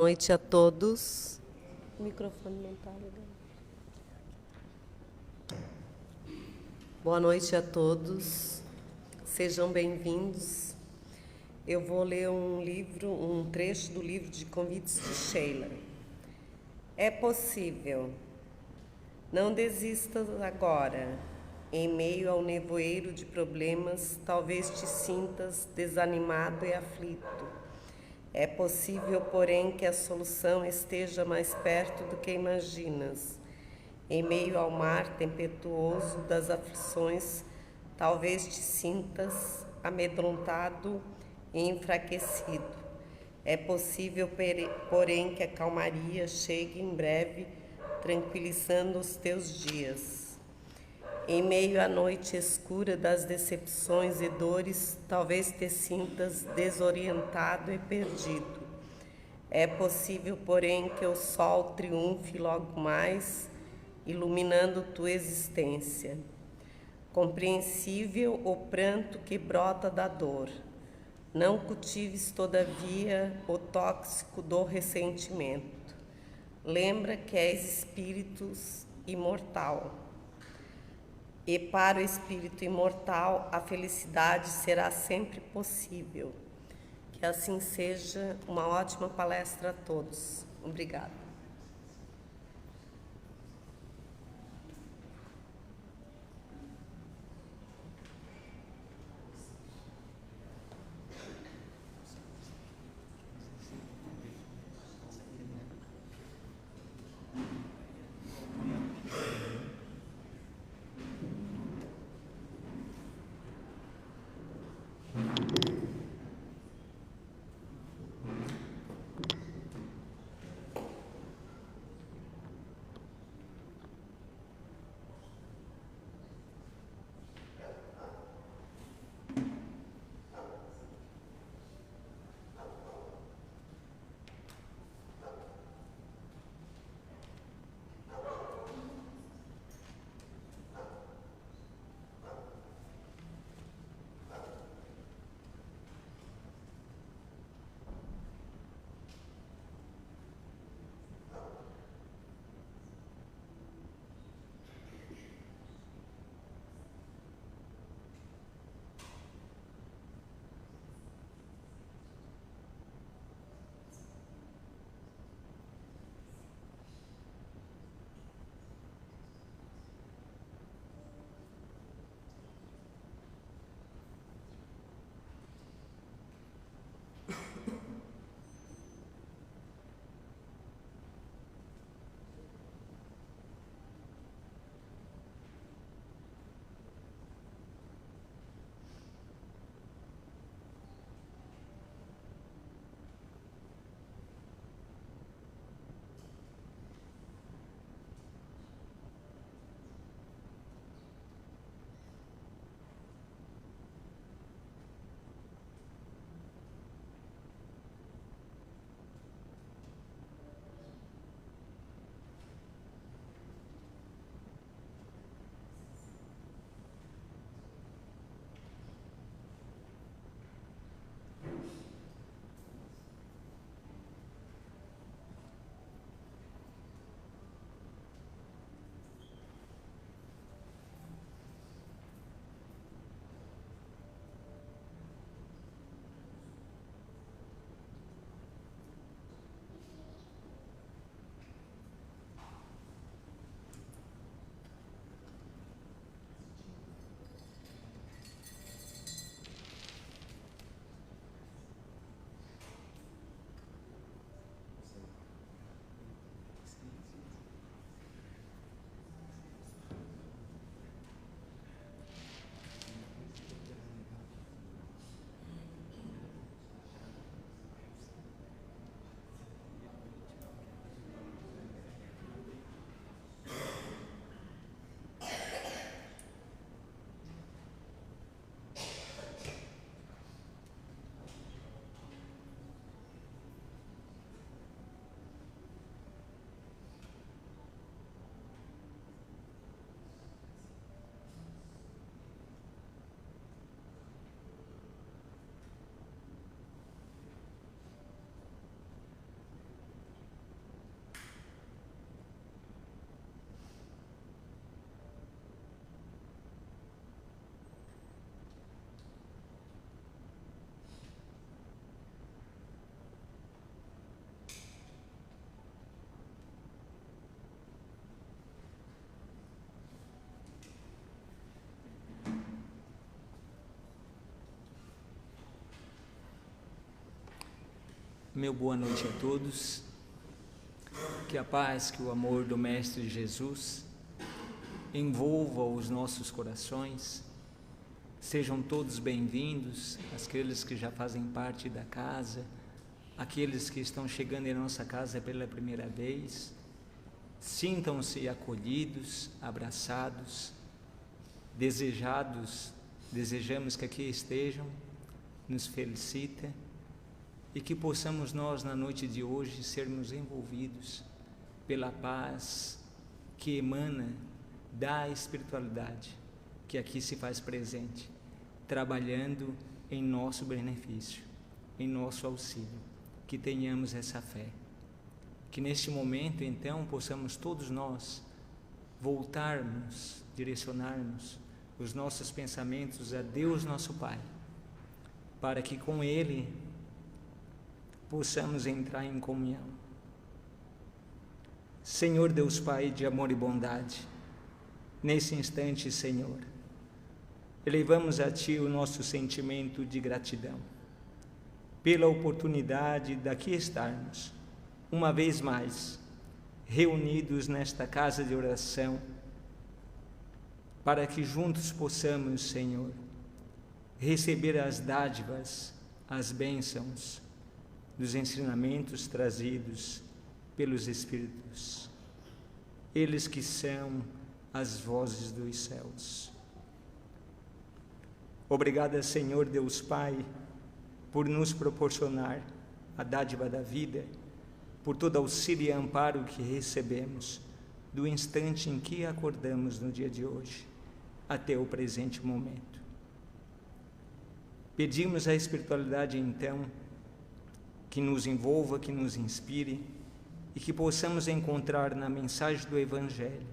Boa noite a todos. O microfone não está ligado. Boa noite a todos. Sejam bem-vindos. Eu vou ler um trecho do livro de convites de Sheila. É possível. Não desistas agora. Em meio ao nevoeiro de problemas, talvez te sintas desanimado e aflito. É possível, porém, que a solução esteja mais perto do que imaginas. Em meio ao mar tempestuoso das aflições, talvez te sintas amedrontado e enfraquecido. É possível, porém, que a calmaria chegue em breve, tranquilizando os teus dias. Em meio à noite escura das decepções e dores, talvez te sintas desorientado e perdido. É possível, porém, que o sol triunfe logo mais, iluminando tua existência. Compreensível o pranto que brota da dor. Não cultives, todavia, o tóxico do ressentimento. Lembra que és espírito imortal. E para o espírito imortal, a felicidade será sempre possível. Que assim seja. Uma ótima palestra a todos. Obrigada. Meu boa noite a todos. Que a paz, que o amor do Mestre Jesus envolva os nossos corações. Sejam todos bem-vindos, aqueles que já fazem parte da casa, aqueles que estão chegando em nossa casa pela primeira vez. Sintam-se acolhidos, abraçados, desejamos que aqui estejam, nos felicita e que possamos nós na noite de hoje sermos envolvidos pela paz que emana da espiritualidade que aqui se faz presente, trabalhando em nosso benefício, em nosso auxílio, que tenhamos essa fé, que neste momento então possamos todos nós voltarmos, direcionarmos os nossos pensamentos a Deus nosso Pai, para que com Ele possamos entrar em comunhão. Senhor Deus Pai de amor e bondade, nesse instante, Senhor, elevamos a Ti o nosso sentimento de gratidão, pela oportunidade daqui estarmos, uma vez mais, reunidos nesta casa de oração, para que juntos possamos, Senhor, receber as dádivas, as bênçãos, dos ensinamentos trazidos pelos Espíritos, eles que são as vozes dos céus. Obrigada, Senhor Deus Pai, por nos proporcionar a dádiva da vida, por todo auxílio e amparo que recebemos do instante em que acordamos no dia de hoje até o presente momento. Pedimos à espiritualidade então que nos envolva, que nos inspire e que possamos encontrar na mensagem do Evangelho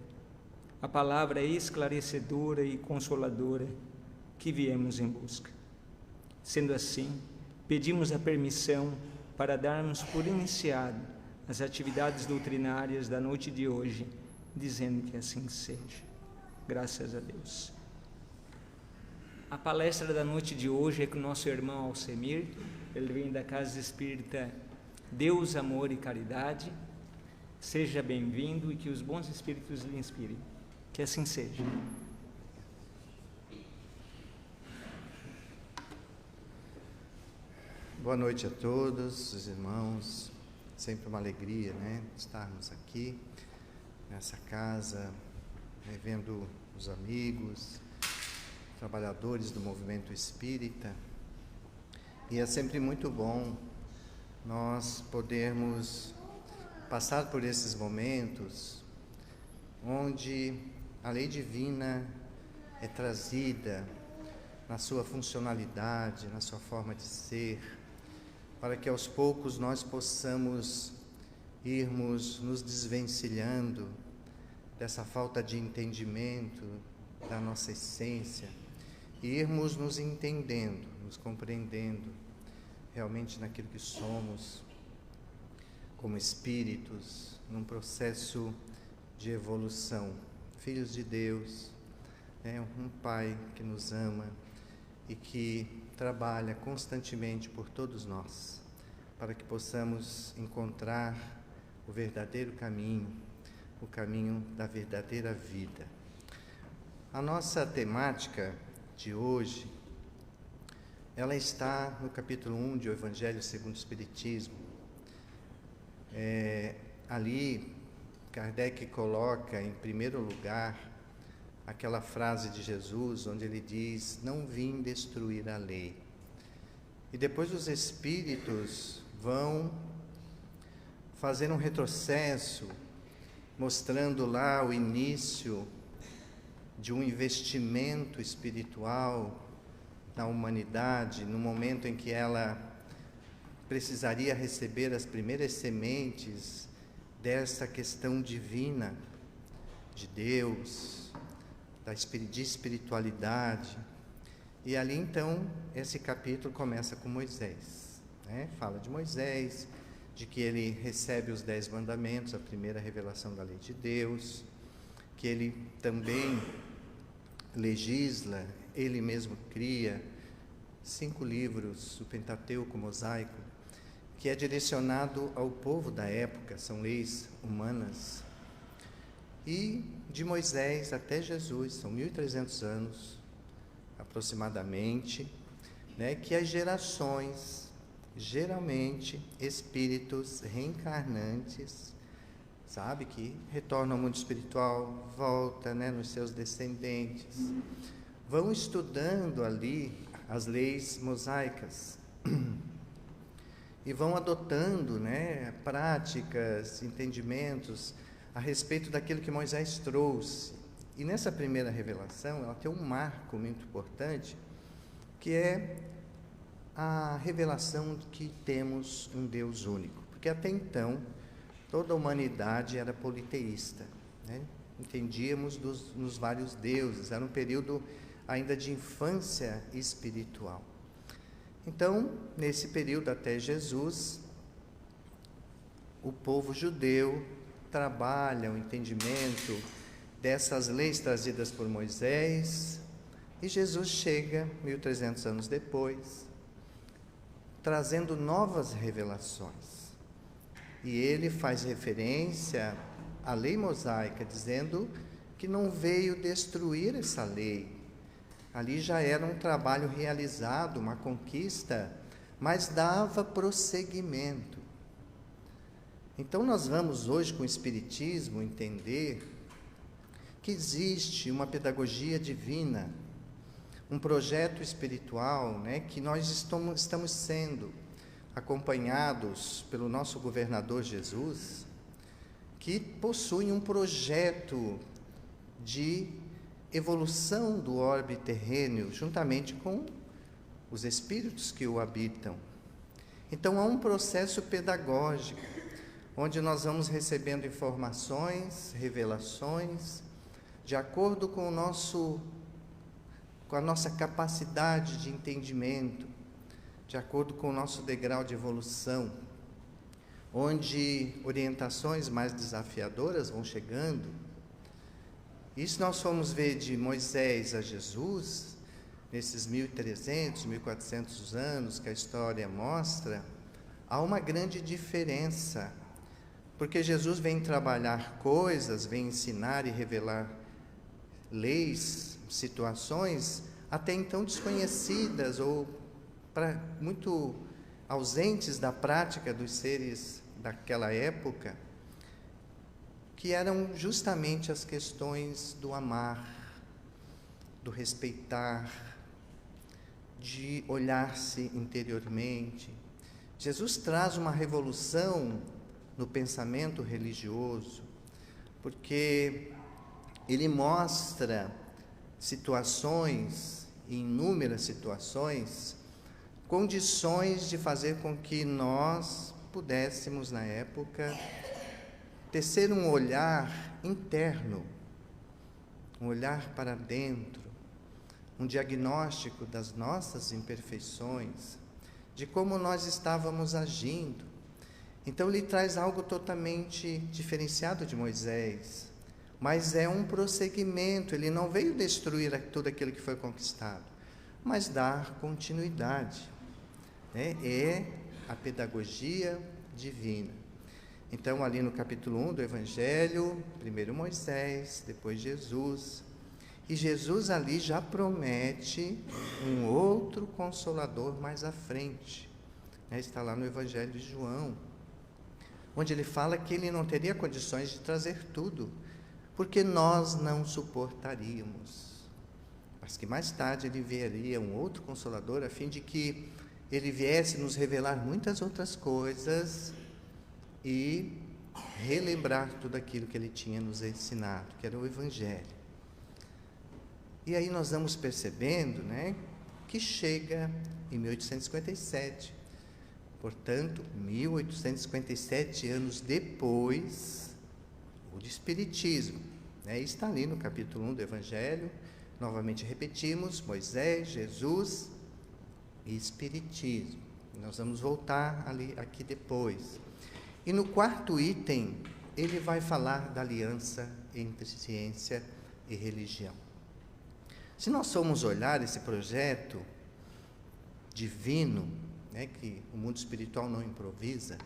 a palavra esclarecedora e consoladora que viemos em busca. Sendo assim, pedimos a permissão para darmos por iniciado as atividades doutrinárias da noite de hoje, dizendo que assim seja. Graças a Deus. A palestra da noite de hoje é com o nosso irmão Alcemir. Ele vem da Casa Espírita Deus, Amor e Caridade. Seja bem-vindo e que os bons espíritos lhe inspirem. Que assim seja. Boa noite a todos, os irmãos. Sempre uma alegria, estarmos aqui nessa casa, vendo os amigos, trabalhadores do movimento espírita. E é sempre muito bom nós podermos passar por esses momentos onde a lei divina é trazida na sua funcionalidade, na sua forma de ser, para que aos poucos nós possamos irmos nos desvencilhando dessa falta de entendimento da nossa essência e irmos nos entendendo, nos compreendendo realmente naquilo que somos como espíritos, num processo de evolução, filhos de Deus, um Pai que nos ama e que trabalha constantemente por todos nós, para que possamos encontrar o verdadeiro caminho, o caminho da verdadeira vida. A nossa temática de hoje, ela está no capítulo 1 de O Evangelho segundo o Espiritismo. Ali, Kardec coloca em primeiro lugar aquela frase de Jesus, onde ele diz: não vim destruir a lei. E depois os Espíritos vão fazer um retrocesso, mostrando lá o início de um investimento espiritual na humanidade, no momento em que ela precisaria receber as primeiras sementes dessa questão divina, de Deus, de espiritualidade. E ali então, esse capítulo começa com Moisés, Fala de Moisés, de que ele recebe os 10 mandamentos, a primeira revelação da lei de Deus, que ele também legisla, ele mesmo cria 5 livros, o Pentateuco, o Mosaico, que é direcionado ao povo da época, são leis humanas. E de Moisés até Jesus, são 1.300 anos aproximadamente, né, que as gerações, geralmente espíritos reencarnantes, sabe, que retornam ao mundo espiritual, volta, né, nos seus descendentes, vão estudando ali as leis mosaicas e vão adotando, né, práticas, entendimentos a respeito daquilo que Moisés trouxe. E nessa primeira revelação, ela tem um marco muito importante, que é a revelação de que temos um Deus único. Porque até então, toda a humanidade era politeísta, né? Entendíamos nos vários deuses, era um período ainda de infância espiritual. Então, nesse período até Jesus, o povo judeu trabalha o entendimento dessas leis trazidas por Moisés, e Jesus chega 1.300 anos depois, trazendo novas revelações. E ele faz referência à lei mosaica, dizendo que não veio destruir essa lei. Ali já era um trabalho realizado, uma conquista, mas dava prosseguimento. Então nós vamos hoje com o Espiritismo entender que existe uma pedagogia divina, um projeto espiritual, né, que nós estamos sendo acompanhados pelo nosso governador Jesus, que possui um projeto de evolução do orbe terreno, juntamente com os espíritos que o habitam. Então há um processo pedagógico, onde nós vamos recebendo informações, revelações, de acordo com a nossa capacidade de entendimento, de acordo com o nosso degrau de evolução, onde orientações mais desafiadoras vão chegando. E se nós formos ver de Moisés a Jesus, nesses 1.300, 1.400 anos que a história mostra, há uma grande diferença, porque Jesus vem trabalhar coisas, vem ensinar e revelar leis, situações até então desconhecidas ou muito ausentes da prática dos seres daquela época, que eram justamente as questões do amar, do respeitar, de olhar-se interiormente. Jesus traz uma revolução no pensamento religioso, porque ele mostra situações, inúmeras situações, condições de fazer com que nós pudéssemos, na época, tecer um olhar interno, um olhar para dentro, um diagnóstico das nossas imperfeições, de como nós estávamos agindo. Então, ele traz algo totalmente diferenciado de Moisés, mas é um prosseguimento. Ele não veio destruir tudo aquilo que foi conquistado, mas dar continuidade, né? É a pedagogia divina. Então, ali no capítulo 1 do Evangelho, primeiro Moisés, depois Jesus, e Jesus ali já promete um outro Consolador mais à frente, né? Está lá no Evangelho de João, onde ele fala que ele não teria condições de trazer tudo, porque nós não suportaríamos, mas que mais tarde ele enviaria um outro Consolador, a fim de que ele viesse nos revelar muitas outras coisas e relembrar tudo aquilo que ele tinha nos ensinado, que era o Evangelho. E aí nós vamos percebendo, né, que chega em 1857, portanto, 1857 anos depois, o de Espiritismo, né, está ali no capítulo 1 do Evangelho, novamente repetimos, Moisés, Jesus e Espiritismo. Nós vamos voltar aqui depois. E no quarto item, ele vai falar da aliança entre ciência e religião. Se nós formos olhar esse projeto divino, né, que o mundo espiritual não improvisa,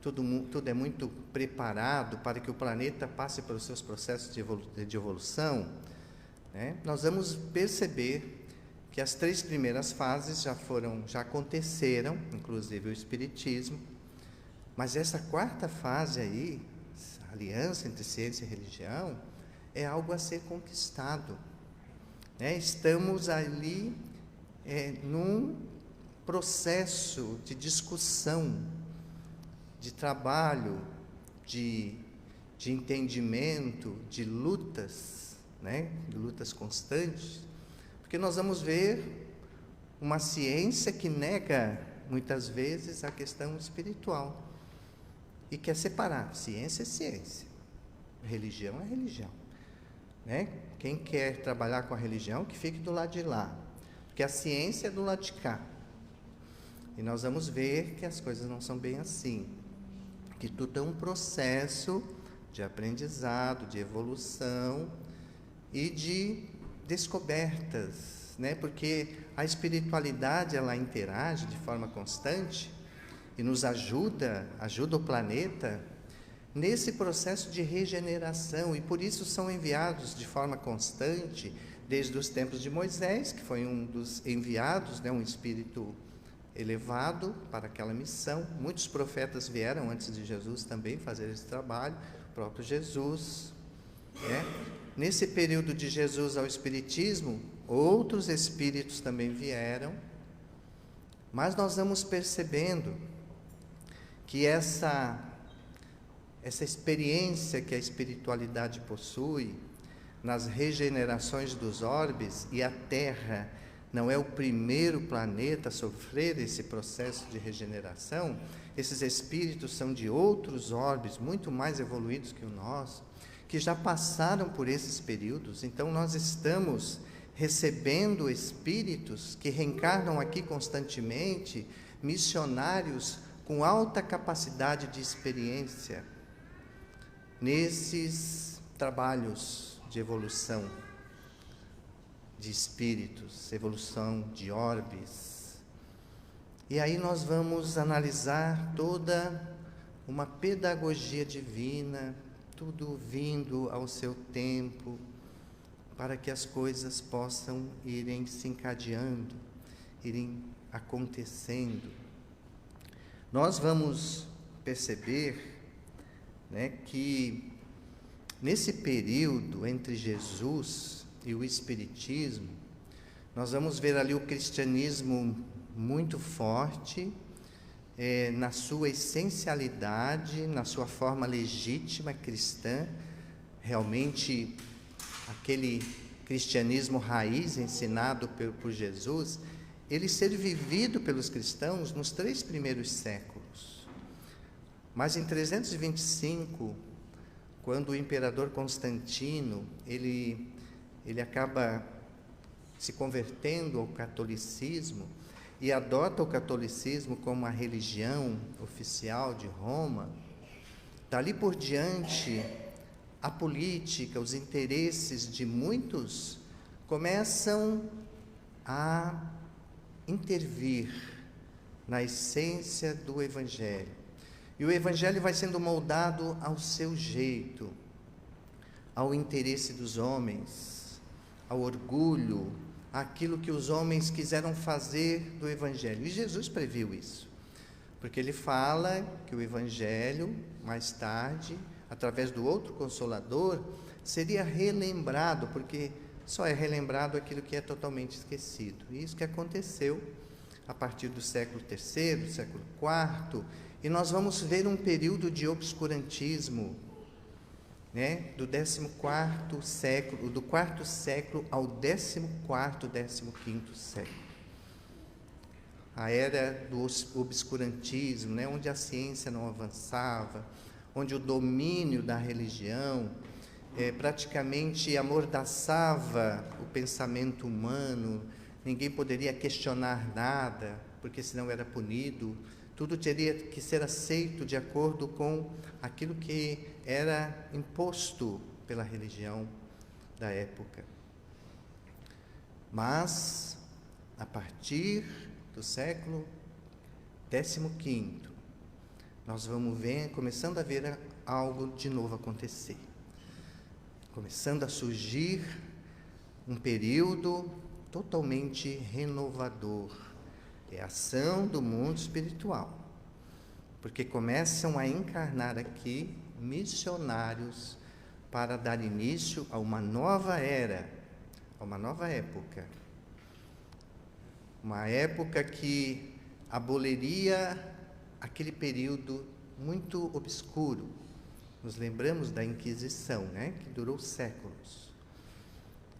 tudo é muito preparado para que o planeta passe pelos seus processos de evolução, né, nós vamos perceber que as 3 primeiras fases já aconteceram, inclusive o Espiritismo, mas essa 4ª fase aí, a aliança entre ciência e religião, é algo a ser conquistado, né? Estamos ali num processo de discussão, de trabalho, de entendimento, de lutas, né? De lutas constantes, porque nós vamos ver uma ciência que nega, muitas vezes, a questão espiritual e quer separar. Ciência é ciência, religião é religião, né? Quem quer trabalhar com a religião, que fique do lado de lá, porque a ciência é do lado de cá. E nós vamos ver que as coisas não são bem assim, que tudo é um processo de aprendizado, de evolução e de descobertas, né? Porque a espiritualidade, ela interage de forma constante e nos ajuda o planeta nesse processo de regeneração, e por isso são enviados de forma constante, desde os tempos de Moisés, que foi um dos enviados, né, um espírito elevado para aquela missão. Muitos profetas vieram antes de Jesus também fazer esse trabalho, o próprio Jesus, né? Nesse período de Jesus ao Espiritismo, outros espíritos também vieram, mas nós vamos percebendo que essa experiência que a espiritualidade possui nas regenerações dos orbes, e a Terra não é o primeiro planeta a sofrer esse processo de regeneração, esses espíritos são de outros orbes muito mais evoluídos que o nosso, que já passaram por esses períodos. Então nós estamos recebendo espíritos que reencarnam aqui constantemente, missionários com alta capacidade de experiência nesses trabalhos de evolução de espíritos, evolução de orbes. E aí nós vamos analisar toda uma pedagogia divina, tudo vindo ao seu tempo, para que as coisas possam irem se encadeando, irem acontecendo. Nós vamos perceber, né, que nesse período entre Jesus e o Espiritismo, nós vamos ver ali o cristianismo muito forte, na sua essencialidade, na sua forma legítima cristã, realmente aquele cristianismo raiz ensinado por Jesus, ele ser vivido pelos cristãos nos 3 primeiros séculos. Mas em 325, quando o imperador Constantino, ele acaba se convertendo ao catolicismo e adota o catolicismo como a religião oficial de Roma, dali por diante, a política, os interesses de muitos começam a intervir na essência do Evangelho. E o Evangelho vai sendo moldado ao seu jeito, ao interesse dos homens, ao orgulho, aquilo que os homens quiseram fazer do Evangelho. E Jesus previu isso, porque ele fala que o Evangelho, mais tarde, através do outro Consolador, seria relembrado, porque só é relembrado aquilo que é totalmente esquecido. E isso que aconteceu a partir do século III, século IV, e nós vamos ver um período de obscurantismo, né, do 14º século, do 4º século ao 14º, 15º século. A era do obscurantismo, né, onde a ciência não avançava, onde o domínio da religião praticamente amordaçava o pensamento humano, ninguém poderia questionar nada, porque senão era punido, tudo teria que ser aceito de acordo com aquilo que era imposto pela religião da época. Mas, a partir do século 15º, nós vamos ver, começando a ver algo de novo acontecer. Começando a surgir um período totalmente renovador. É a ação do mundo espiritual. Porque começam a encarnar aqui missionários para dar início a uma nova era, a uma nova época. Uma época que aboliria aquele período muito obscuro. Nos lembramos da Inquisição, né? Que durou séculos.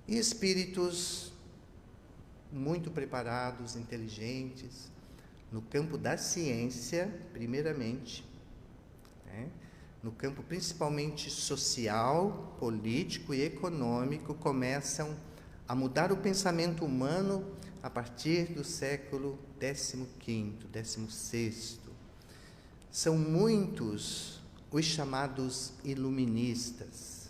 E espíritos muito preparados, inteligentes, no campo da ciência, primeiramente, né? No campo principalmente social, político e econômico, começam a mudar o pensamento humano a partir do século XV, XVI. São muitos os chamados iluministas,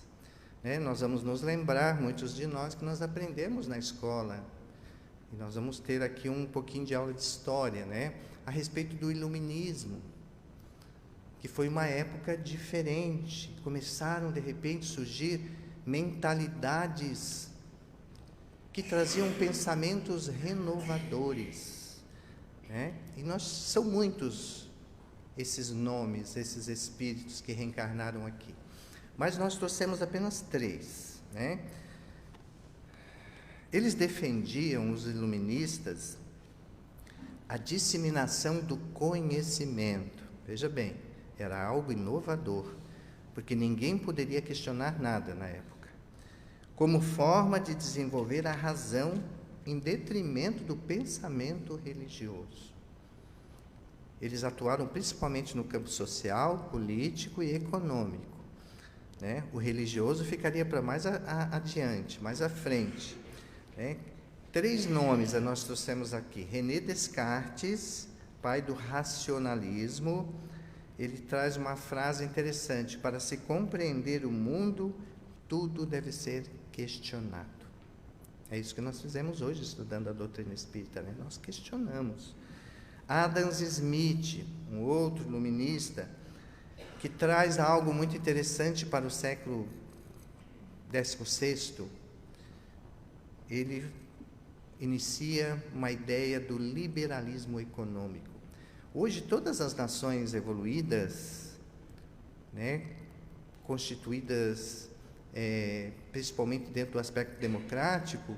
né? Nós vamos nos lembrar, muitos de nós, que nós aprendemos na escola, e nós vamos ter aqui um pouquinho de aula de história, né? A respeito do iluminismo, que foi uma época diferente. Começaram, de repente, a surgir mentalidades que traziam pensamentos renovadores, né? E são muitos esses nomes, esses espíritos que reencarnaram aqui. Mas nós trouxemos apenas 3, né? Eles defendiam, os iluministas, a disseminação do conhecimento. Veja bem, era algo inovador, porque ninguém poderia questionar nada na época. Como forma de desenvolver a razão em detrimento do pensamento religioso. Eles atuaram principalmente no campo social, político e econômico, né? O religioso ficaria para mais adiante, mais à frente, né? 3 nomes nós trouxemos aqui. René Descartes, pai do racionalismo, ele traz uma frase interessante: para se compreender o mundo, tudo deve ser questionado. É isso que nós fizemos hoje, estudando a doutrina espírita, né? Nós questionamos. Adam Smith, um outro iluminista, que traz algo muito interessante para o século XVI. Ele inicia uma ideia do liberalismo econômico. Hoje, todas as nações evoluídas, né, constituídas principalmente dentro do aspecto democrático,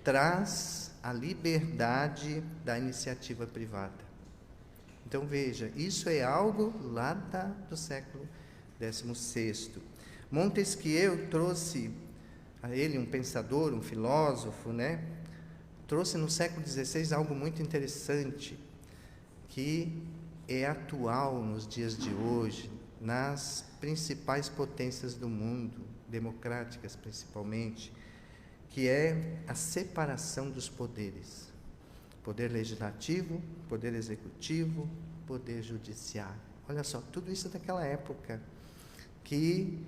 traz a liberdade da iniciativa privada. Então, veja, isso é algo lá do século XVI. Montesquieu trouxe, a ele um pensador, um filósofo, né, trouxe no século XVI algo muito interessante, que é atual nos dias de hoje, nas principais potências do mundo, democráticas principalmente, que é a separação dos poderes. Poder legislativo, poder executivo, poder judiciário. Olha só, tudo isso daquela época, que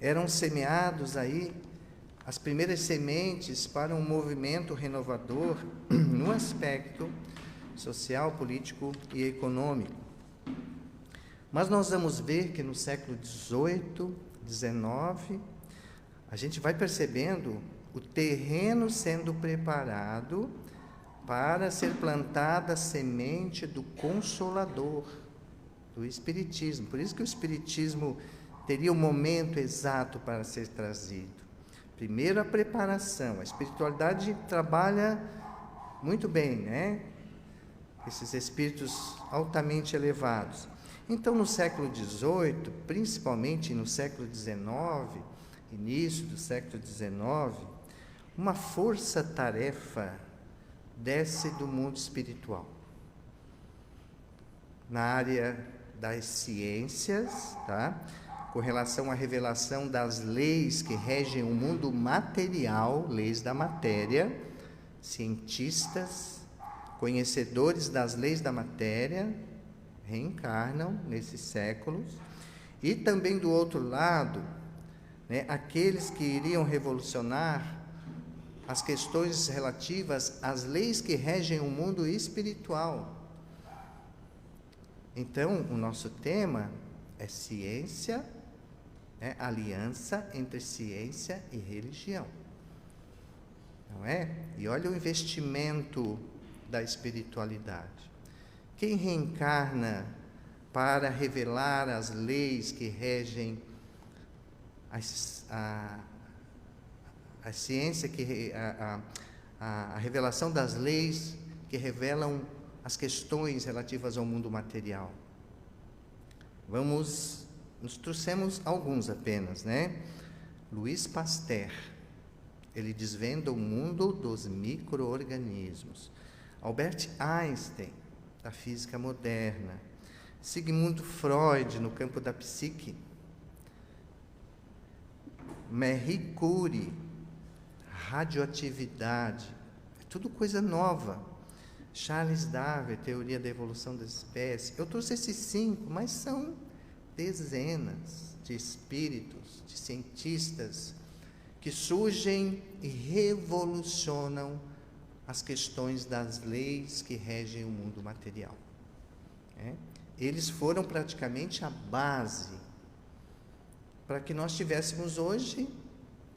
eram semeados aí as primeiras sementes para um movimento renovador no aspecto social, político e econômico. Mas nós vamos ver que no século XVIII, XIX, a gente vai percebendo o terreno sendo preparado para ser plantada a semente do Consolador, do Espiritismo. Por isso que o Espiritismo teria o momento exato para ser trazido. Primeiro, a preparação. A espiritualidade trabalha muito bem, né? Esses espíritos altamente elevados. Então, no século XVIII, principalmente no século XIX, início do século XIX, uma força-tarefa desce do mundo espiritual. Na área das ciências, tá? Com relação à revelação das leis que regem o mundo material, leis da matéria, cientistas, conhecedores das leis da matéria, reencarnam nesses séculos. E também do outro lado, né, aqueles que iriam revolucionar as questões relativas às leis que regem o mundo espiritual. Então, o nosso tema é ciência, aliança entre ciência e religião. Não é? E olha o investimento da espiritualidade. Quem reencarna para revelar as leis que regem a ciência, a revelação das leis que revelam as questões relativas ao mundo material? Nos trouxemos alguns apenas, né? Louis Pasteur, ele desvenda o mundo dos micro-organismos. Albert Einstein, da física moderna. Sigmund Freud, no campo da psique. Marie Curie, radioatividade. É tudo coisa nova. Charles Darwin, teoria da evolução das espécies. Eu trouxe esses 5, mas são dezenas de espíritos, de cientistas que surgem e revolucionam as questões das leis que regem o mundo material. Eles foram praticamente a base para que nós tivéssemos hoje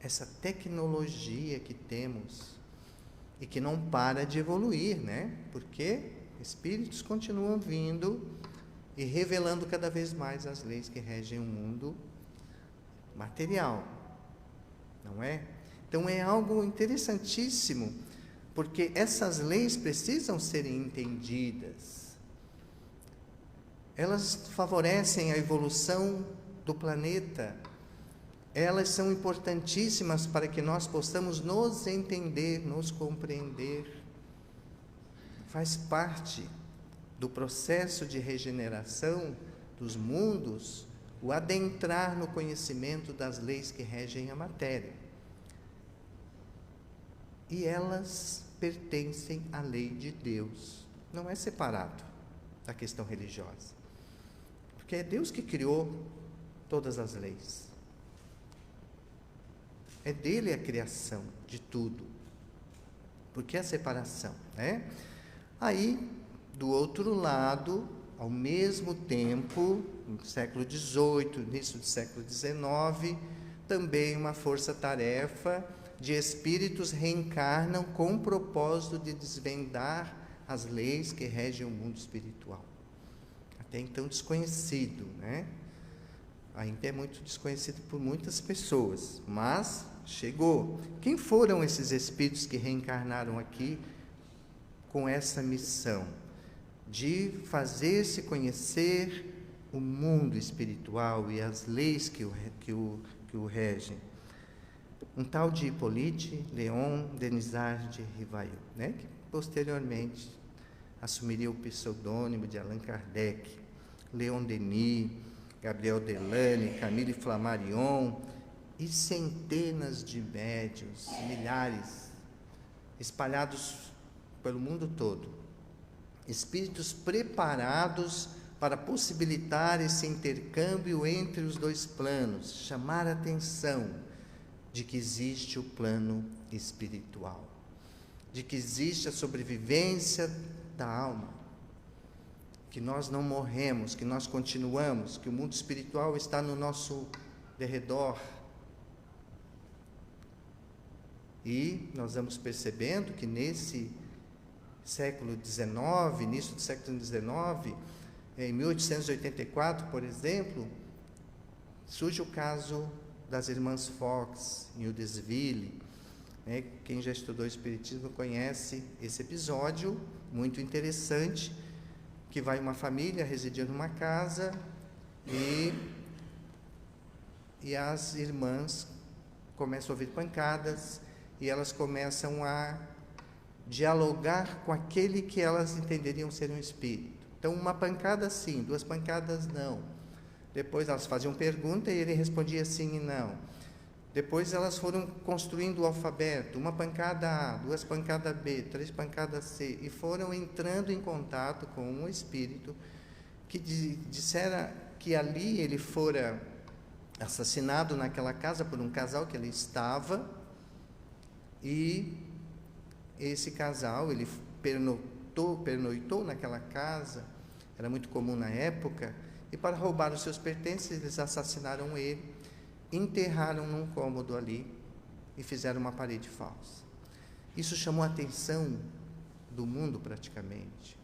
essa tecnologia que temos e que não para de evoluir, né? Porque espíritos continuam vindo e revelando cada vez mais as leis que regem o mundo material, não é? Então é algo interessantíssimo, porque essas leis precisam ser entendidas. Elas favorecem a evolução do planeta. Elas são importantíssimas para que nós possamos nos entender, nos compreender. Faz parte do processo de regeneração dos mundos o adentrar no conhecimento das leis que regem a matéria. E elas pertencem à lei de Deus. Não é separado da questão religiosa. Porque é Deus que criou todas as leis. É dele a criação de tudo. Por que a separação, né? Aí, do outro lado, ao mesmo tempo, no século XVIII, início do século XIX, também uma força-tarefa de espíritos reencarnam com o propósito de desvendar as leis que regem o mundo espiritual. Até então desconhecido, né? Ainda é muito desconhecido por muitas pessoas, mas chegou. Quem foram esses espíritos que reencarnaram aqui com essa missão de fazer-se conhecer o mundo espiritual e as leis que o regem? Um tal de Hippolyte Léon Denisard de Rivail, né, que posteriormente assumiria o pseudônimo de Allan Kardec, Leon Denis, Gabriel Delane, Camille Flammarion e centenas de médiuns, milhares, espalhados pelo mundo todo. Espíritos preparados para possibilitar esse intercâmbio entre os dois planos, chamar a atenção de que existe o plano espiritual, de que existe a sobrevivência da alma, que nós não morremos, que nós continuamos, que o mundo espiritual está no nosso derredor. E nós vamos percebendo que nesse século XIX, início do século XIX, em 1884, por exemplo, surge o caso das irmãs Fox, em Huddersville, né? Quem já estudou Espiritismo conhece esse episódio, muito interessante, que vai uma família residir numa casa e as irmãs começam a ouvir pancadas e elas começam a dialogar com aquele que elas entenderiam ser um espírito. Então, uma pancada sim, 2 pancadas não. Depois elas faziam pergunta e ele respondia sim e não. Depois elas foram construindo o alfabeto, 1 pancada A, 2 pancadas B, 3 pancadas C, e foram entrando em contato com um espírito que dissera que ali ele fora assassinado naquela casa por um casal que ali estava, e esse casal, ele pernoitou naquela casa. era muito comum na época, e para roubar os seus pertences, eles assassinaram ele, enterraram num cômodo ali e fizeram uma parede falsa. Isso chamou a atenção do mundo praticamente.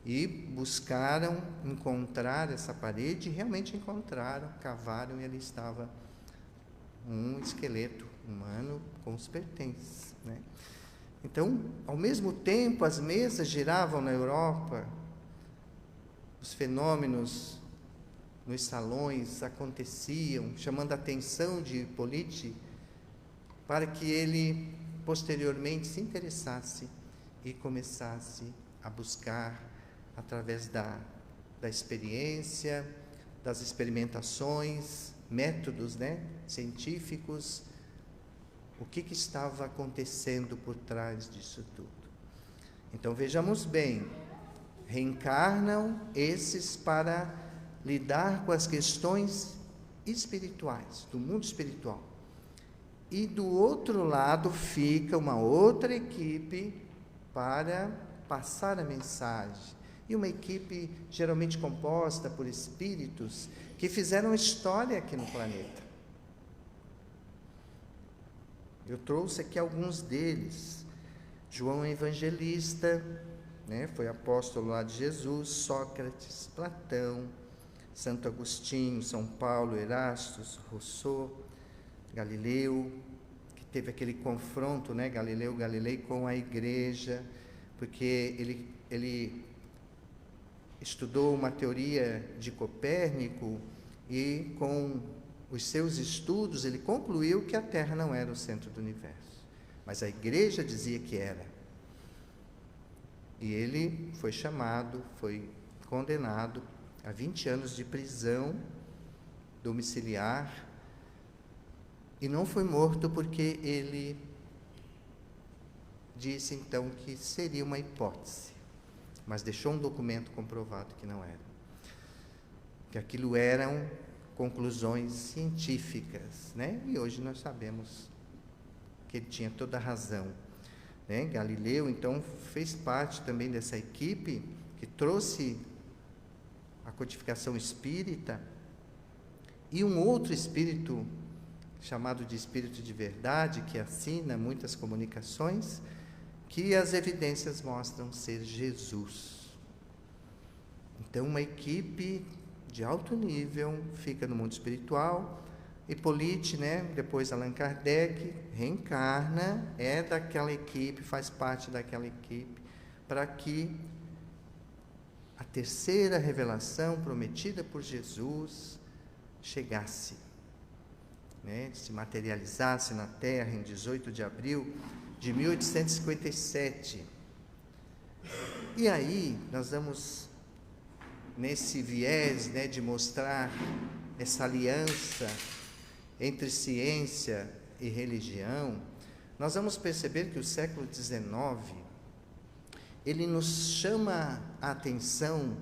E buscaram encontrar essa parede, e realmente encontraram, cavaram, e ali estava um esqueleto humano com os pertences, né? Então, ao mesmo tempo, as mesas giravam na Europa, os fenômenos nos salões aconteciam, chamando a atenção de Hippolyte para que ele posteriormente se interessasse e começasse a buscar, através da experiência, das experimentações, métodos, né, científicos, o que estava acontecendo por trás disso tudo. Então, vejamos bem, reencarnam esses para lidar com as questões espirituais, do mundo espiritual. E do outro lado fica uma outra equipe para passar a mensagem. E uma equipe geralmente composta por espíritos que fizeram história aqui no planeta. Eu trouxe aqui alguns deles. João Evangelista, né, foi apóstolo lá de Jesus, Sócrates, Platão, Santo Agostinho, São Paulo, Erastus, Rousseau, Galileu, que teve aquele confronto, né, Galileu Galilei com a igreja, porque ele estudou uma teoria de Copérnico e com os seus estudos ele concluiu que a Terra não era o centro do universo, mas a igreja dizia que era. E ele foi chamado, foi condenado a 20 anos de prisão domiciliar e não foi morto porque ele disse então que seria uma hipótese, mas deixou um documento comprovado que não era, que aquilo eram conclusões científicas, né? E hoje nós sabemos que ele tinha toda a razão, né? Galileu então fez parte também dessa equipe que trouxe a codificação espírita, e um outro espírito chamado de espírito de verdade, que assina muitas comunicações, que as evidências mostram ser Jesus. Então, uma equipe de alto nível fica no mundo espiritual. Hippolyte, né, depois Allan Kardec, reencarna, é daquela equipe, faz parte daquela equipe, para que a terceira revelação prometida por Jesus chegasse, né, se materializasse na Terra em 18 de abril de 1857. E aí nós vamos nesse viés, né, de mostrar essa aliança entre ciência e religião. Nós vamos perceber que o século XIX ele nos chama a atenção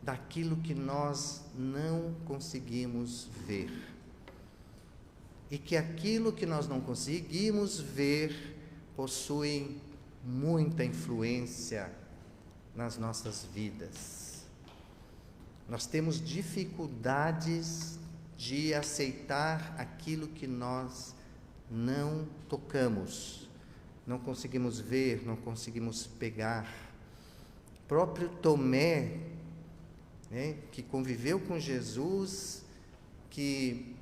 daquilo que nós não conseguimos ver. E que aquilo que nós não conseguimos ver possui muita influência nas nossas vidas. Nós temos dificuldades de aceitar aquilo que nós não tocamos, não conseguimos ver, não conseguimos pegar. O próprio Tomé, né, que conviveu com Jesus, que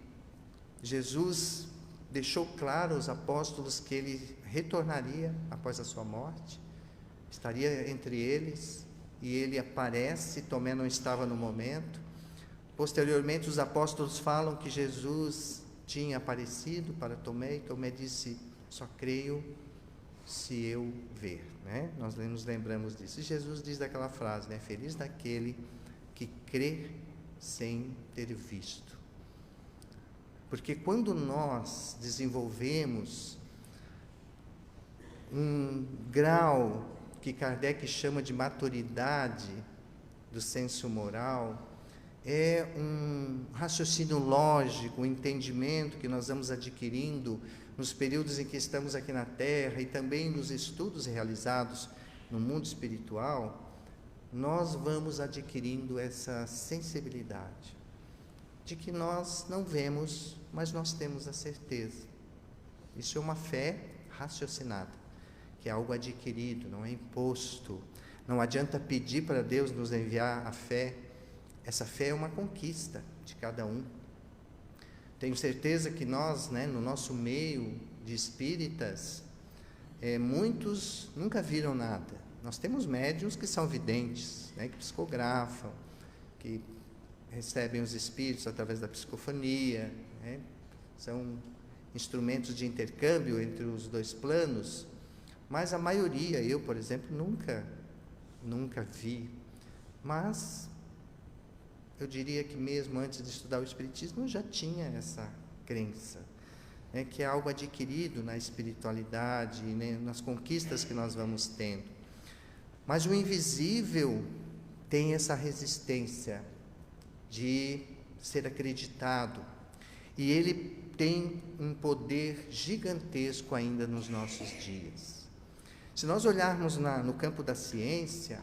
Jesus deixou claro aos apóstolos que ele retornaria após a sua morte, estaria entre eles, e ele aparece. Tomé não estava no momento. Posteriormente, os apóstolos falam que Jesus tinha aparecido para Tomé, e Tomé disse: só creio se eu ver, né? Nós nos lembramos disso. E Jesus diz daquela frase, né? Feliz daquele que crê sem ter visto. Porque quando nós desenvolvemos um grau que Kardec chama de maturidade do senso moral, é um raciocínio lógico, um entendimento que nós vamos adquirindo nos períodos em que estamos aqui na Terra e também nos estudos realizados no mundo espiritual, nós vamos adquirindo essa sensibilidade de que nós não vemos, mas nós temos a certeza. Isso é uma fé raciocinada, que é algo adquirido, não é imposto. Não adianta pedir para Deus nos enviar a fé. Essa fé é uma conquista de cada um. Tenho certeza que nós, no nosso meio de espíritas, muitos nunca viram nada. Nós temos médiuns que são videntes, que psicografam, que recebem os espíritos através da psicofonia, são instrumentos de intercâmbio entre os dois planos, mas a maioria, eu, por exemplo, nunca vi. Mas eu diria que mesmo antes de estudar o Espiritismo, eu já tinha essa crença, que é algo adquirido na espiritualidade, nas conquistas que nós vamos tendo. Mas o invisível tem essa resistência de ser acreditado, e ele tem um poder gigantesco ainda nos nossos dias. Se nós olharmos no campo da ciência,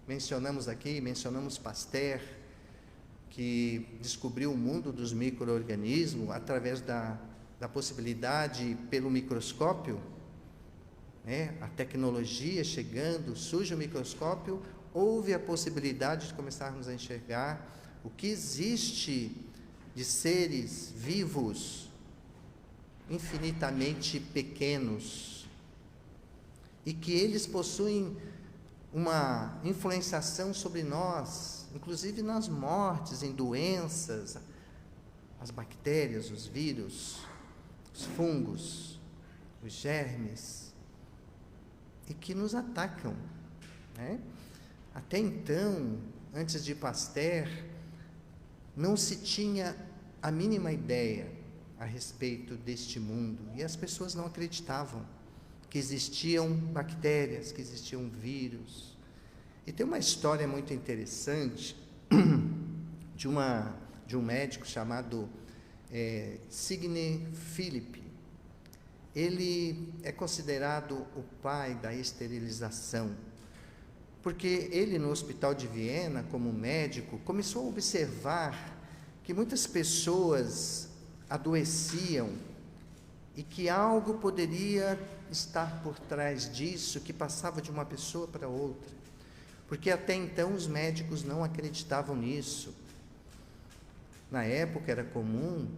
mencionamos Pasteur, que descobriu o mundo dos micro-organismos através da possibilidade pelo microscópio, a tecnologia chegando, surge o microscópio, houve a possibilidade de começarmos a enxergar o que existe de seres vivos infinitamente pequenos e que eles possuem uma influenciação sobre nós, inclusive nas mortes, em doenças, as bactérias, os vírus, os fungos, os germes, e que nos atacam, Até então, antes de Pasteur, não se tinha a mínima ideia a respeito deste mundo, e as pessoas não acreditavam que existiam bactérias, que existiam vírus. E tem uma história muito interessante de um médico chamado Signe Philip. Ele é considerado o pai da esterilização, porque ele, no Hospital de Viena, como médico, começou a observar que muitas pessoas adoeciam e que algo poderia estar por trás disso, que passava de uma pessoa para outra, porque até então os médicos não acreditavam nisso. Na época era comum,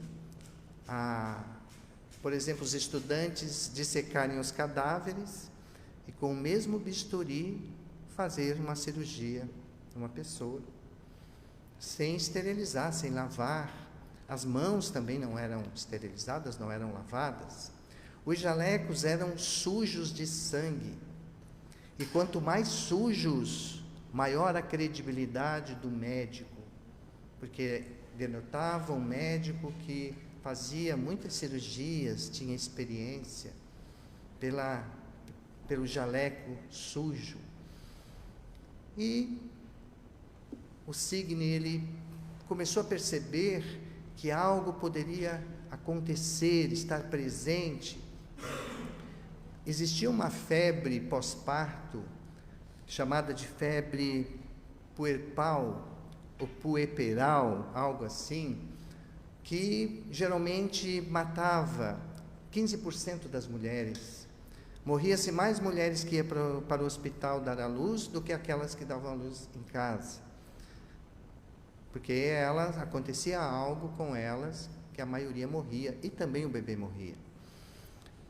por exemplo, os estudantes dissecarem os cadáveres e com o mesmo bisturi fazer uma cirurgia numa pessoa, sem esterilizar, sem lavar. As mãos também não eram esterilizadas, não eram lavadas. Os jalecos eram sujos de sangue. E quanto mais sujos, maior a credibilidade do médico, porque denotava um médico que fazia muitas cirurgias, tinha experiência pelo jaleco sujo. E o Signe, ele começou a perceber que algo poderia acontecer, estar presente. Existia uma febre pós-parto, chamada de febre puerpal, ou puerperal, algo assim, que geralmente matava 15% das mulheres. Morria-se mais mulheres que iam para o hospital dar à luz do que aquelas que davam à luz em casa. Porque acontecia algo com elas, que a maioria morria, e também o bebê morria.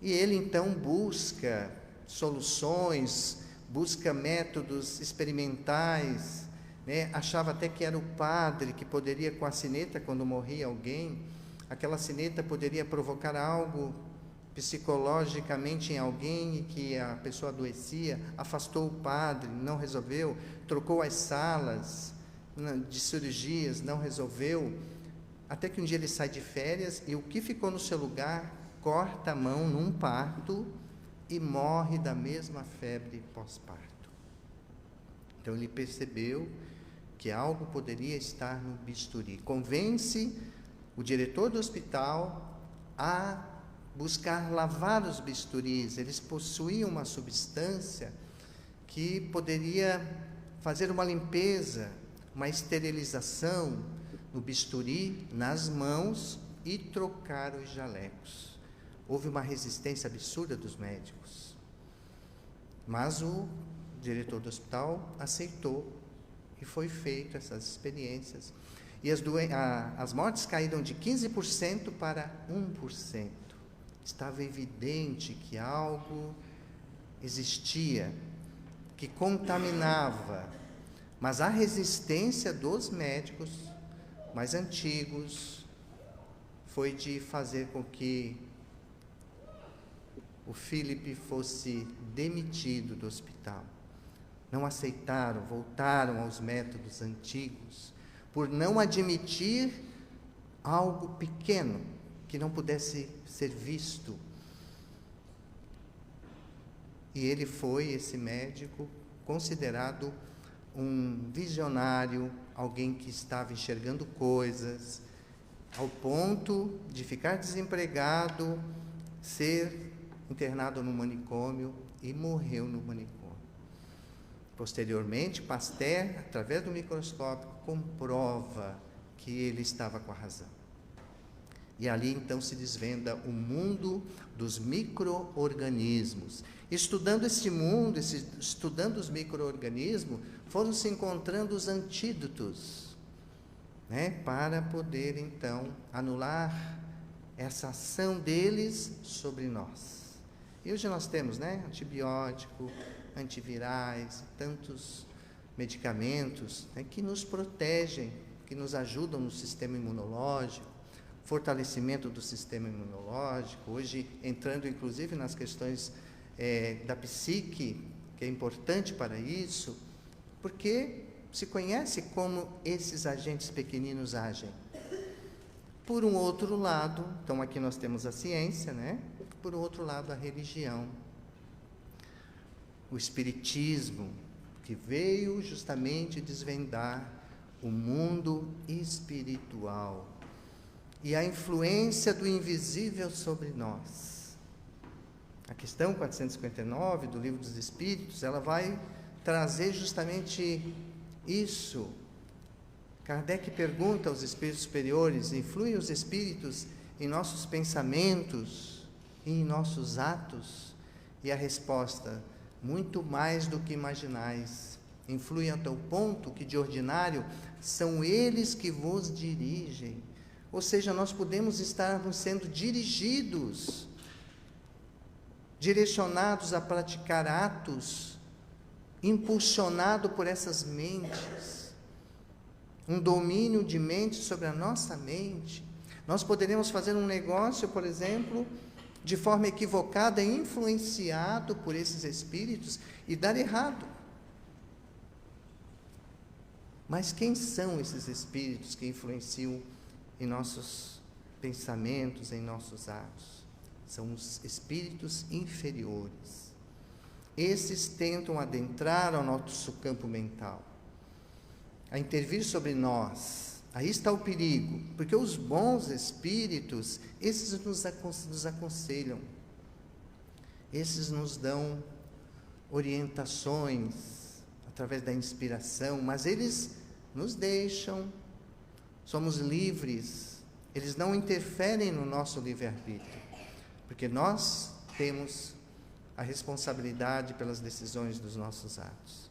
E ele então busca soluções, busca métodos experimentais, achava até que era o padre que poderia, com a sineta, quando morria alguém, aquela sineta poderia provocar algo psicologicamente em alguém, e que a pessoa adoecia, afastou o padre, não resolveu, trocou as salas de cirurgias, não resolveu, até que um dia ele sai de férias e o que ficou no seu lugar corta a mão num parto e morre da mesma febre pós-parto. Então ele percebeu que algo poderia estar no bisturi. Convence o diretor do hospital a buscar lavar os bisturis. Eles possuíam uma substância que poderia fazer uma limpeza, uma esterilização no bisturi, nas mãos e trocar os jalecos. Houve uma resistência absurda dos médicos, mas o diretor do hospital aceitou e foi feito essas experiências. E as mortes caíram de 15% para 1%. Estava evidente que algo existia que contaminava, mas a resistência dos médicos mais antigos foi de fazer com que o Philip fosse demitido do hospital. Não aceitaram, voltaram aos métodos antigos, por não admitir algo pequeno que não pudesse ser visto. E ele foi, esse médico, considerado um visionário, alguém que estava enxergando coisas, ao ponto de ficar desempregado, ser internado no manicômio e morreu no manicômio. Posteriormente, Pasteur, através do microscópio, comprova que ele estava com a razão. E ali então se desvenda o mundo dos micro-organismos. Estudando esse mundo, estudando os micro-organismos, foram se encontrando os antídotos, né, para poder então anular essa ação deles sobre nós. E hoje nós temos, né, antibiótico, antivirais, tantos medicamentos, né, que nos protegem, que nos ajudam no sistema imunológico, fortalecimento do sistema imunológico, hoje entrando inclusive nas questões da psique, que é importante para isso, porque se conhece como esses agentes pequeninos agem. Por um outro lado, então aqui nós temos a ciência, né? Por outro lado, a religião, o espiritismo, que veio justamente desvendar o mundo espiritual e a influência do invisível sobre nós. A questão 459 do Livro dos Espíritos, ela vai trazer justamente isso. Kardec pergunta aos espíritos superiores: influem os espíritos em nossos pensamentos e em nossos atos? E a resposta: muito mais do que imaginais. Influem até o ponto que, de ordinário, são eles que vos dirigem. Ou seja, nós podemos estar sendo dirigidos, direcionados a praticar atos, impulsionado por essas mentes, um domínio de mente sobre a nossa mente. Nós poderemos fazer um negócio, por exemplo, de forma equivocada, influenciado por esses espíritos e dar errado. Mas quem são esses espíritos que influenciam em nossos pensamentos, em nossos atos? São os espíritos inferiores. Esses tentam adentrar ao nosso campo mental, a intervir sobre nós. Aí está o perigo, porque os bons espíritos, esses nos aconselham, esses nos dão orientações através da inspiração, mas eles nos deixam, somos livres, eles não interferem no nosso livre-arbítrio, porque nós temos a responsabilidade pelas decisões dos nossos atos.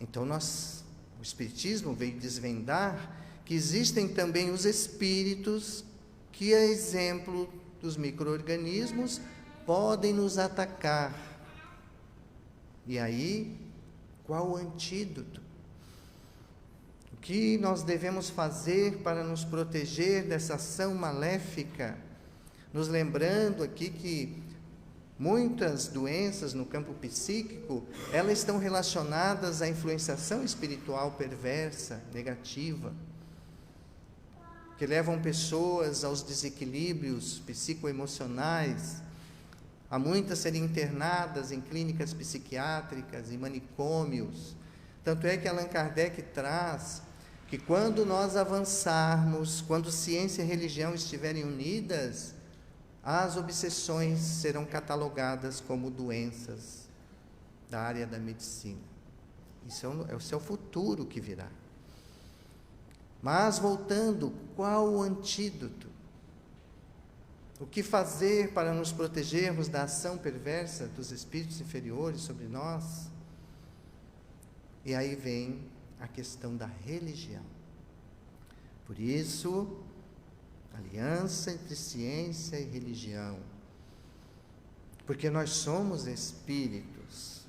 Então o Espiritismo veio desvendar que existem também os espíritos que, a exemplo dos micro-organismos, podem nos atacar. E aí, qual o antídoto? O que nós devemos fazer para nos proteger dessa ação maléfica? Nos lembrando aqui que muitas doenças no campo psíquico, elas estão relacionadas à influenciação espiritual perversa, negativa, que levam pessoas aos desequilíbrios psicoemocionais, a muitas serem internadas em clínicas psiquiátricas, em manicômios. Tanto é que Allan Kardec traz que quando nós avançarmos, quando ciência e religião estiverem unidas, as obsessões serão catalogadas como doenças. da área da medicina. Isso é o seu futuro que virá. Mas, voltando, qual o antídoto? O que fazer para nos protegermos da ação perversa dos espíritos inferiores sobre nós? E aí vem a questão da religião. Por isso, aliança entre ciência e religião. Porque nós somos espíritos.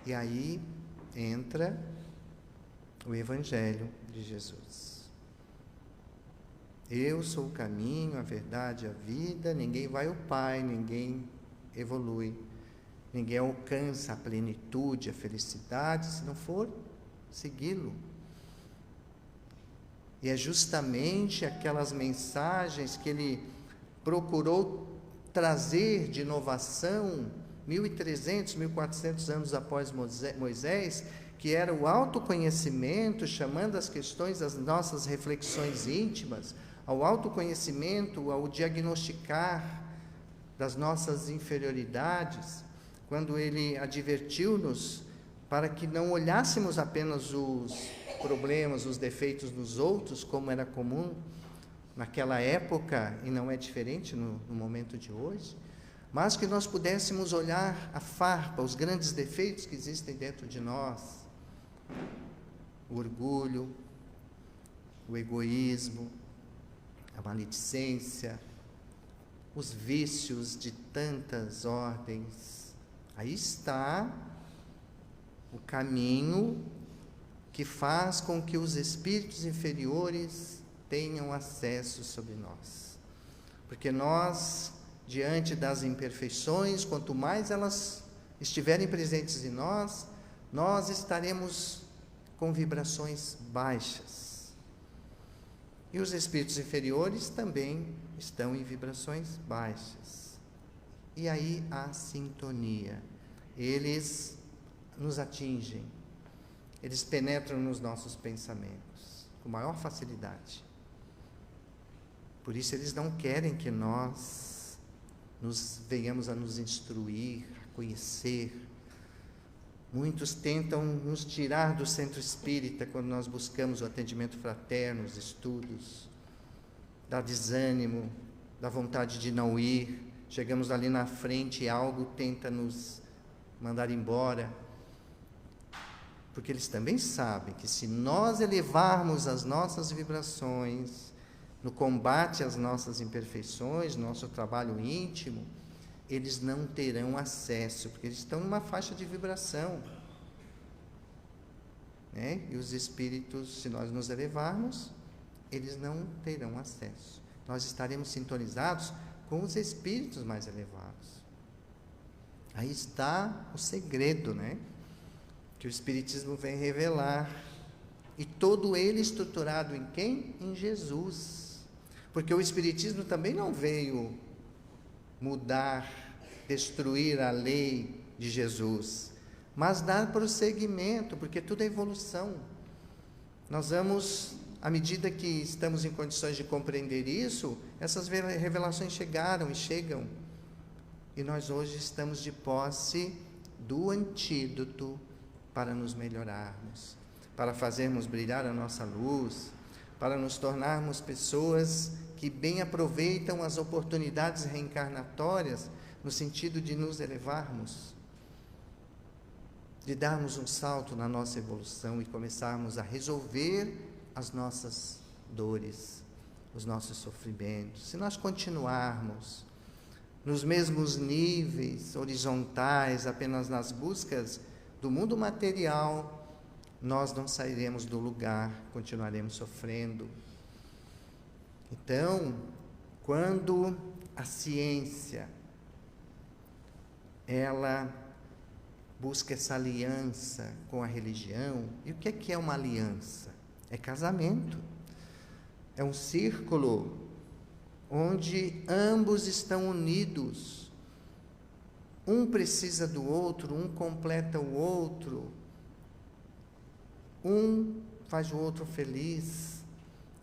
E aí entra o Evangelho de Jesus. Eu sou o caminho, a verdade e a vida. Ninguém vai ao Pai, ninguém evolui, ninguém alcança a plenitude, a felicidade, se não for segui-lo. E é justamente aquelas mensagens que ele procurou trazer de inovação 1.300, 1.400 anos após Moisés, que era o autoconhecimento, chamando as questões das nossas reflexões íntimas, ao autoconhecimento, ao diagnosticar das nossas inferioridades, quando ele advertiu-nos para que não olhássemos apenas os problemas, os defeitos dos outros, como era comum naquela época, e não é diferente no momento de hoje, mas que nós pudéssemos olhar a farpa, os grandes defeitos que existem dentro de nós, o orgulho, o egoísmo, a maledicência, os vícios de tantas ordens. Aí está o caminho que faz com que os espíritos inferiores tenham acesso sobre nós. Porque nós, diante das imperfeições, quanto mais elas estiverem presentes em nós, nós estaremos com vibrações baixas. E os espíritos inferiores também estão em vibrações baixas. E aí há sintonia. Eles nos atingem. Eles penetram nos nossos pensamentos com maior facilidade. Por isso eles não querem que nós venhamos a nos instruir, a conhecer. Muitos tentam nos tirar do centro espírita quando nós buscamos o atendimento fraterno, os estudos. Dá desânimo, dá vontade de não ir. Chegamos ali na frente e algo tenta nos mandar embora. Porque eles também sabem que se nós elevarmos as nossas vibrações no combate às nossas imperfeições, nosso trabalho íntimo, eles não terão acesso, porque eles estão numa faixa de vibração. Né? E os espíritos, se nós nos elevarmos, eles não terão acesso. Nós estaremos sintonizados com os espíritos mais elevados. Aí está o segredo, né? Que o Espiritismo vem revelar. E todo ele estruturado em quem? Em Jesus. Porque o Espiritismo também não veio mudar, destruir a lei de Jesus, mas dar prosseguimento, porque tudo é evolução. Nós vamos, à medida que estamos em condições de compreender isso, essas revelações chegaram e chegam. E nós hoje estamos de posse do antídoto para nos melhorarmos, para fazermos brilhar a nossa luz, para nos tornarmos pessoas que bem aproveitam as oportunidades reencarnatórias, no sentido de nos elevarmos, de darmos um salto na nossa evolução e começarmos a resolver as nossas dores, os nossos sofrimentos. Se nós continuarmos nos mesmos níveis horizontais, apenas nas buscas do mundo material, nós não sairemos do lugar, continuaremos sofrendo. Então, quando a ciência, ela busca essa aliança com a religião, e o que é uma aliança? É casamento, é um círculo onde ambos estão unidos, um precisa do outro, um completa o outro, um faz o outro feliz.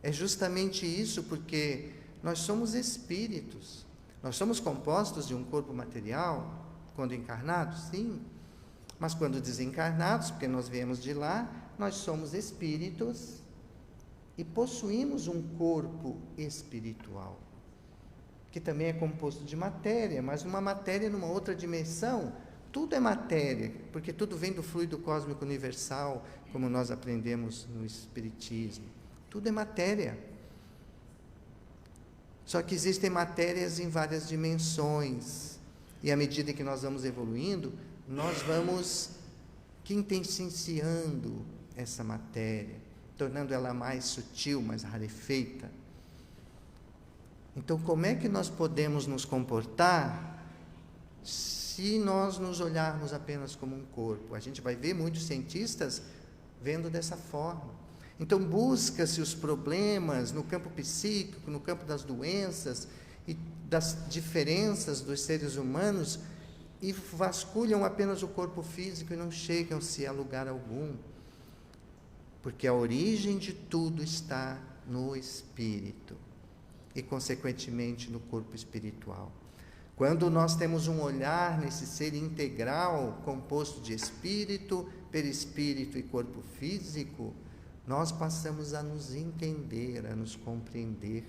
É justamente isso, porque nós somos espíritos, nós somos compostos de um corpo material, quando encarnados? Sim. Mas quando desencarnados, porque nós viemos de lá, nós somos espíritos e possuímos um corpo espiritual, que também é composto de matéria, mas uma matéria numa outra dimensão. Tudo é matéria, porque tudo vem do fluido cósmico universal, como nós aprendemos no Espiritismo. Tudo é matéria. Só que existem matérias em várias dimensões, e à medida que nós vamos evoluindo, nós vamos quintessenciando essa matéria, tornando ela mais sutil, mais rarefeita. Então, como é que nós podemos nos comportar se nós nos olharmos apenas como um corpo? A gente vai ver muitos cientistas vendo dessa forma. Então, busca-se os problemas no campo psíquico, no campo das doenças e das diferenças dos seres humanos, e vasculham apenas o corpo físico e não chegam-se a lugar algum, porque a origem de tudo está no espírito e, consequentemente, no corpo espiritual. Quando nós temos um olhar nesse ser integral, composto de espírito, perispírito e corpo físico, nós passamos a nos entender, a nos compreender.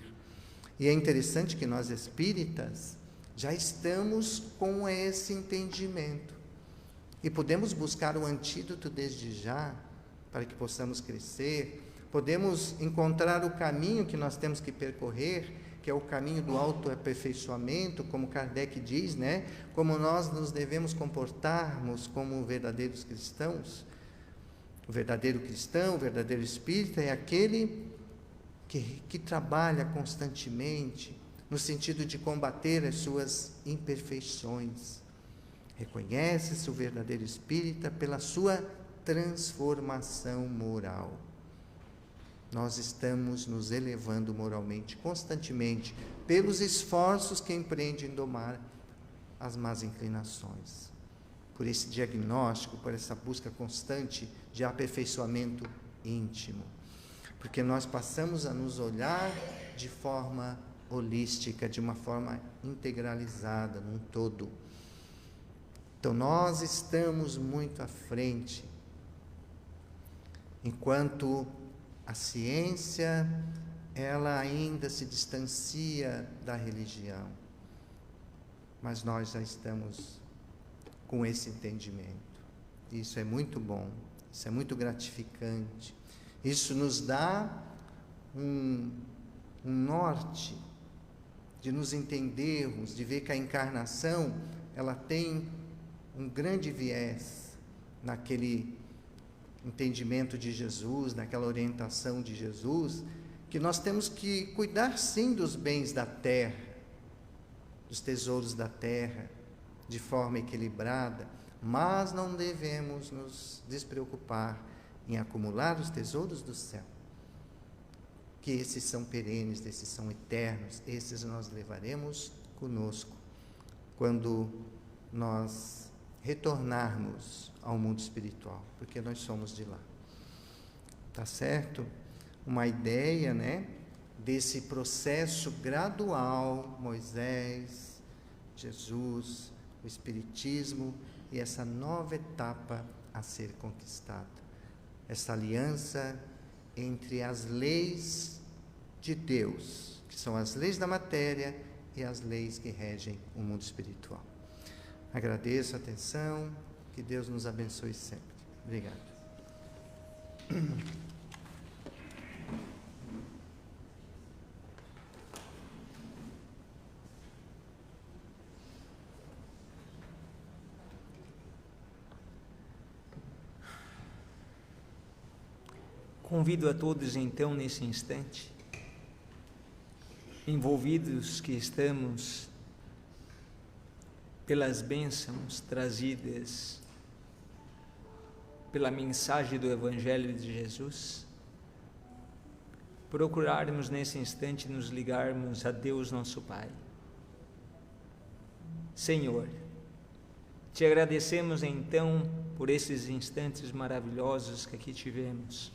E é interessante que nós espíritas já estamos com esse entendimento e podemos buscar o antídoto desde já, para que possamos crescer. Podemos encontrar o caminho que nós temos que percorrer, que é o caminho do autoaperfeiçoamento, como Kardec diz, né? Como nós nos devemos comportarmos como verdadeiros cristãos. O verdadeiro cristão, o verdadeiro espírita é aquele que trabalha constantemente no sentido de combater as suas imperfeições. Reconhece-se o verdadeiro espírita pela sua transformação moral. Nós estamos nos elevando moralmente, constantemente, pelos esforços que empreende em domar as más inclinações. Por esse diagnóstico, por essa busca constante de aperfeiçoamento íntimo. Porque nós passamos a nos olhar de forma holística, de uma forma integralizada, num todo. Então, nós estamos muito à frente, enquanto a ciência, ela ainda se distancia da religião, mas nós já estamos com esse entendimento. Isso é muito bom, isso é muito gratificante, isso nos dá um norte de nos entendermos, de ver que a encarnação, ela tem um grande viés naquele entendimento de Jesus, naquela orientação de Jesus, que nós temos que cuidar sim dos bens da terra, dos tesouros da terra, de forma equilibrada, mas não devemos nos despreocupar em acumular os tesouros do céu, que esses são perenes, esses são eternos, esses nós levaremos conosco quando nós retornarmos ao mundo espiritual, porque nós somos de lá. Tá certo? Uma ideia, né, desse processo gradual, Moisés, Jesus, o Espiritismo e essa nova etapa a ser conquistada. Essa aliança entre as leis de Deus, que são as leis da matéria, e as leis que regem o mundo espiritual. Agradeço a atenção, que Deus nos abençoe sempre. Obrigado. Convido a todos, então, nesse instante, envolvidos que estamos pelas bênçãos trazidas pela mensagem do Evangelho de Jesus, procurarmos nesse instante nos ligarmos a Deus nosso Pai. Senhor, te agradecemos então por esses instantes maravilhosos que aqui tivemos.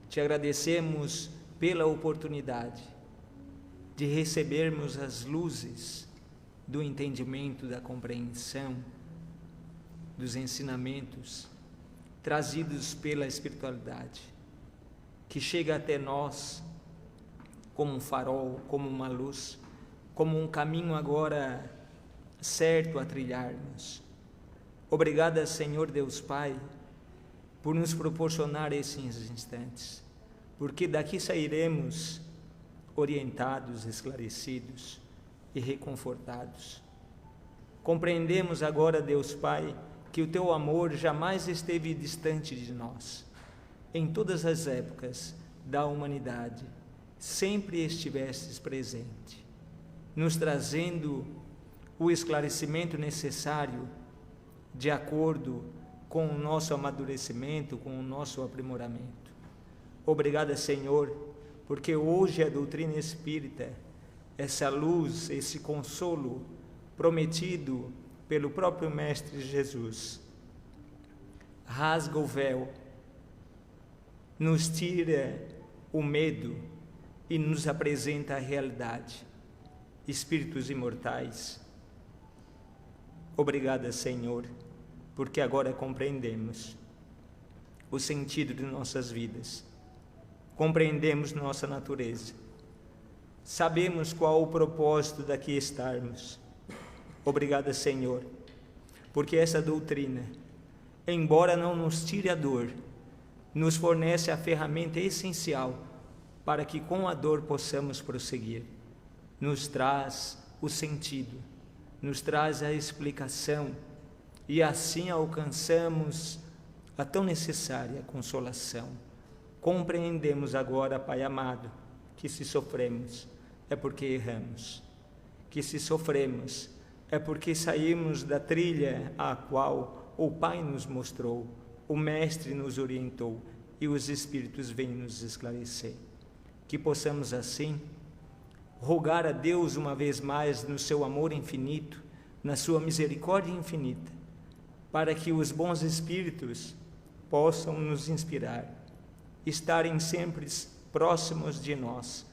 Te agradecemos pela oportunidade de recebermos as luzes do entendimento, da compreensão dos ensinamentos trazidos pela espiritualidade, que chega até nós como um farol, como uma luz, como um caminho agora certo a trilharmos. Obrigada, Senhor Deus Pai, por nos proporcionar esses instantes, porque daqui sairemos orientados, esclarecidos e reconfortados. Compreendemos agora, Deus Pai, que o Teu amor jamais esteve distante de nós. Em todas as épocas da humanidade, sempre estivestes presente, nos trazendo o esclarecimento necessário de acordo com o nosso amadurecimento, com o nosso aprimoramento. Obrigada, Senhor, porque hoje a doutrina espírita, essa luz, esse consolo prometido pelo próprio Mestre Jesus, rasga o véu, nos tira o medo e nos apresenta a realidade. Espíritos imortais, obrigada, Senhor, porque agora compreendemos o sentido de nossas vidas, compreendemos nossa natureza, sabemos qual o propósito daqui estarmos. Obrigada, Senhor, porque essa doutrina, embora não nos tire a dor, nos fornece a ferramenta essencial para que com a dor possamos prosseguir. Nos traz o sentido, nos traz a explicação e assim alcançamos a tão necessária consolação. Compreendemos agora, Pai amado, que se sofremos é porque erramos, que se sofremos é porque saímos da trilha a qual o Pai nos mostrou, o Mestre nos orientou e os Espíritos vêm nos esclarecer. Que possamos assim rogar a Deus uma vez mais no seu amor infinito, na sua misericórdia infinita, para que os bons Espíritos possam nos inspirar, estarem sempre próximos de nós,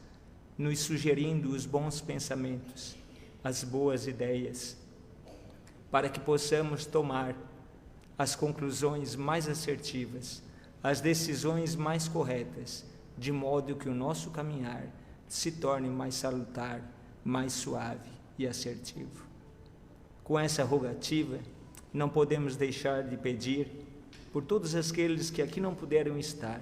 nos sugerindo os bons pensamentos, as boas ideias, para que possamos tomar as conclusões mais assertivas, as decisões mais corretas, de modo que o nosso caminhar se torne mais salutar, mais suave e assertivo. Com essa rogativa, não podemos deixar de pedir por todos aqueles que aqui não puderam estar,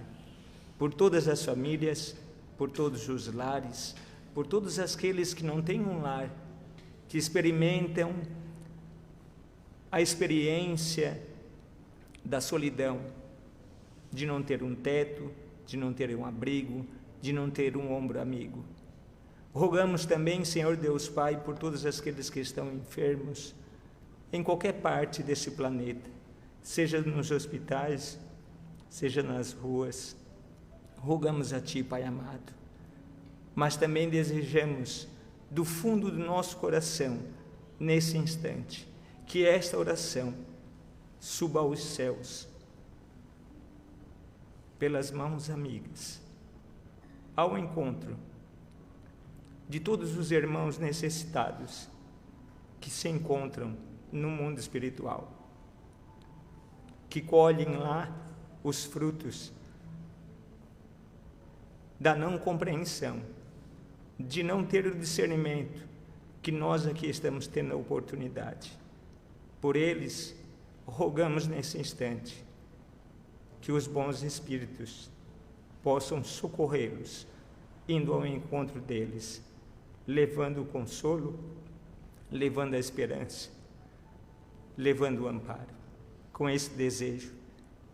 por todas as famílias, por todos os lares, por todos aqueles que não têm um lar, que experimentam a experiência da solidão, de não ter um teto, de não ter um abrigo, de não ter um ombro amigo. Rogamos também, Senhor Deus Pai, por todos aqueles que estão enfermos, em qualquer parte desse planeta, seja nos hospitais, seja nas ruas. Rogamos a Ti, Pai amado, mas também desejamos, do fundo do nosso coração, nesse instante, que esta oração suba aos céus, pelas mãos amigas, ao encontro de todos os irmãos necessitados que se encontram no mundo espiritual, que colhem lá os frutos da não compreensão, de não ter o discernimento que nós aqui estamos tendo a oportunidade. Por eles, rogamos nesse instante que os bons espíritos possam socorrê-los, indo ao encontro deles, levando o consolo, levando a esperança, levando o amparo. Com esse desejo,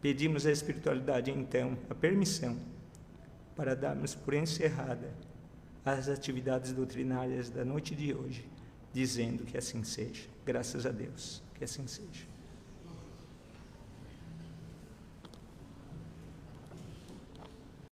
pedimos à espiritualidade, então, a permissão para darmos por encerrada as atividades doutrinárias da noite de hoje, dizendo que assim seja. Graças a Deus, que assim seja.